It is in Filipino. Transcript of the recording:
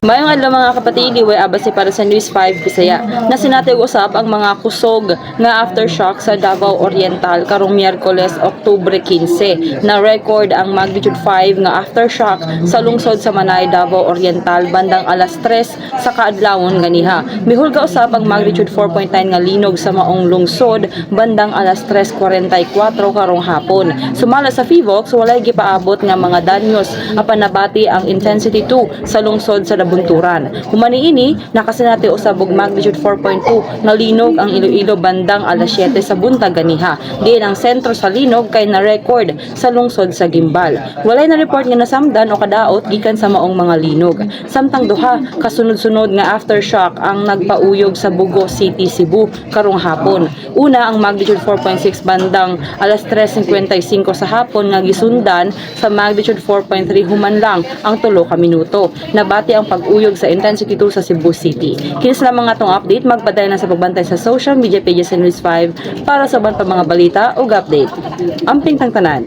Mayong adlaw mga kapatid, iway abasi para sa News 5 Bisaya. Na sinatay usap ang mga kusog nga aftershock sa Davao Oriental karong Miyerkules, Oktubre 15. Na record ang magnitude 5 nga aftershock sa lungsod sa Manay, Davao Oriental bandang alas 3 sa kaadlawon ganiha. Mihulga usap ang magnitude 4.9 nga linog sa maong lungsod bandang alas 3:44 karong hapon. Sumala sa Fivox, walay gipaabot nga mga danyos apan nabati ang intensity 2 sa lungsod sa Bunturan. Humani ini, nakasinati usab og magnitude 4.2 nga linog ang Iloilo bandang alas 7 sa buntag ganiha. Diin ang sentro sa linog kay na-record sa lungsod sa Gimbal. Walay na report nga nasamdan o kadaot gikan sa maong mga linog. Samtang duha kasunod-sunod nga aftershock ang nagpauyog sa Bugo City, Cebu karong hapon. Una ang magnitude 4.6 bandang alas 3:55 sa hapon nga gisundan sa magnitude 4.3 human lang ang 3 ka minuto. Nabati ang pag-uyog sa intensity 2 sa Cebu City. Kinis lamang atong update, magpadayon na sa pagbantay sa social media pages sa News 5 para sa uban pa mga balita ug update. Amping tang tanan.